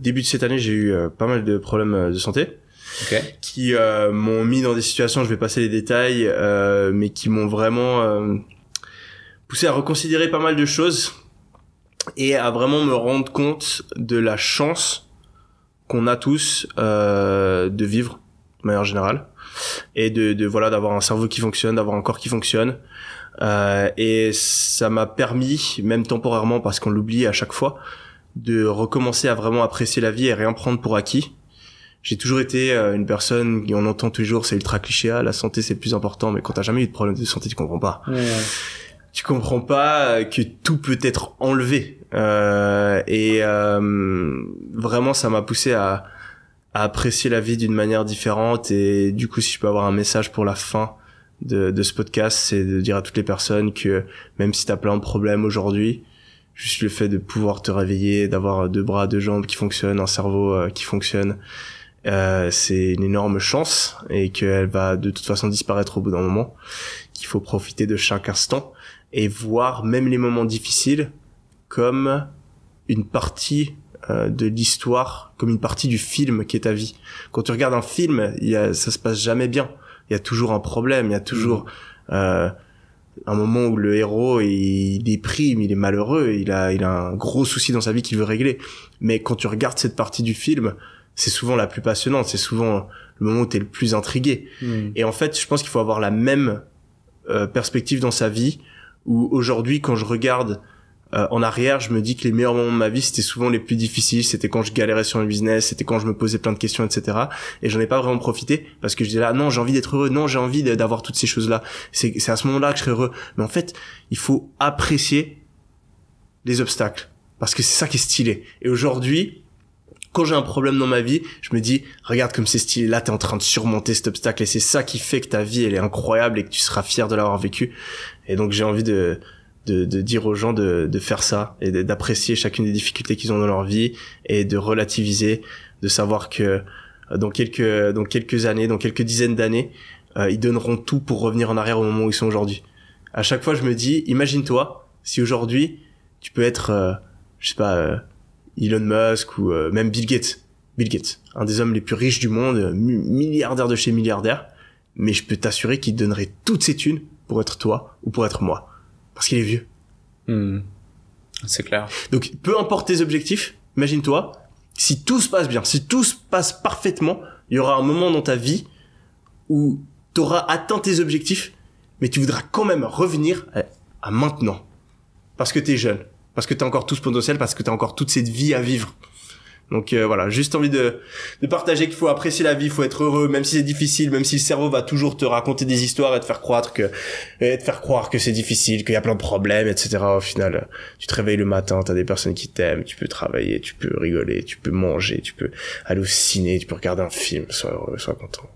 début de cette année, j'ai eu pas mal de problèmes de santé. Okay. Qui m'ont mis dans des situations, je vais passer les détails, mais qui m'ont vraiment poussé à reconsidérer pas mal de choses et à vraiment me rendre compte de la chance qu'on a tous de vivre de manière générale et de voilà, d'avoir un cerveau qui fonctionne, d'avoir un corps qui fonctionne, et ça m'a permis, même temporairement parce qu'on l'oublie à chaque fois, de recommencer à vraiment apprécier la vie et rien prendre pour acquis. J'ai toujours été une personne, on entend tous les jours, c'est ultra cliché, la santé c'est le plus important, mais quand t'as jamais eu de problème de santé, tu comprends pas. Ouais. Tu comprends pas que tout peut être enlevé. Vraiment, ça m'a poussé à apprécier la vie d'une manière différente. Et du coup, si je peux avoir un message pour la fin de ce podcast, c'est de dire à toutes les personnes que même si t'as plein de problèmes aujourd'hui, juste le fait de pouvoir te réveiller, d'avoir 2 bras, 2 jambes qui fonctionnent, un cerveau qui fonctionne, c'est une énorme chance et qu'elle va de toute façon disparaître au bout d'un moment, qu'il faut profiter de chaque instant et voir même les moments difficiles comme une partie de l'histoire, comme une partie du film qui est ta vie. Quand tu regardes un film, ça se passe jamais bien. Il y a toujours un problème, il y a toujours un moment où le héros il déprime, il est malheureux, il a un gros souci dans sa vie qu'il veut régler. Mais quand tu regardes cette partie du film, c'est souvent la plus passionnante, c'est souvent le moment où t'es le plus intrigué. Et en fait, je pense qu'il faut avoir la même perspective dans sa vie, où aujourd'hui, quand je regarde en arrière, je me dis que les meilleurs moments de ma vie, c'était souvent les plus difficiles, c'était quand je galérais sur un business, c'était quand je me posais plein de questions, etc. Et j'en ai pas vraiment profité, parce que je disais là, non, j'ai envie d'être heureux, non, j'ai envie d'avoir toutes ces choses-là. C'est à ce moment-là que je serai heureux. Mais en fait, il faut apprécier les obstacles, parce que c'est ça qui est stylé. Et aujourd'hui, quand j'ai un problème dans ma vie, je me dis, regarde comme c'est stylé, là t'es en train de surmonter cet obstacle, et c'est ça qui fait que ta vie elle est incroyable et que tu seras fier de l'avoir vécu. Et donc j'ai envie de dire aux gens de faire ça et d'apprécier chacune des difficultés qu'ils ont dans leur vie et de relativiser, de savoir que dans quelques années, dans quelques dizaines d'années, ils donneront tout pour revenir en arrière au moment où ils sont aujourd'hui. À chaque fois je me dis, imagine-toi si aujourd'hui tu peux être je sais pas Elon Musk ou même Bill Gates, un des hommes les plus riches du monde, milliardaire de chez milliardaire, mais je peux t'assurer qu'il donnerait toutes ses thunes pour être toi ou pour être moi, parce qu'il est vieux. C'est clair. Donc peu importe tes objectifs, imagine-toi, si tout se passe bien, si tout se passe parfaitement, il y aura un moment dans ta vie où t'auras atteint tes objectifs, mais tu voudras quand même revenir à maintenant, parce que t'es jeune, parce que t'as encore tout ce potentiel, parce que t'as encore toute cette vie à vivre. Donc voilà, juste envie de partager qu'il faut apprécier la vie, il faut être heureux, même si c'est difficile, même si le cerveau va toujours te raconter des histoires et te faire croire que c'est difficile, qu'il y a plein de problèmes, etc. Au final, tu te réveilles le matin, t'as des personnes qui t'aiment, tu peux travailler, tu peux rigoler, tu peux manger, tu peux aller au ciné, tu peux regarder un film, sois heureux, sois content.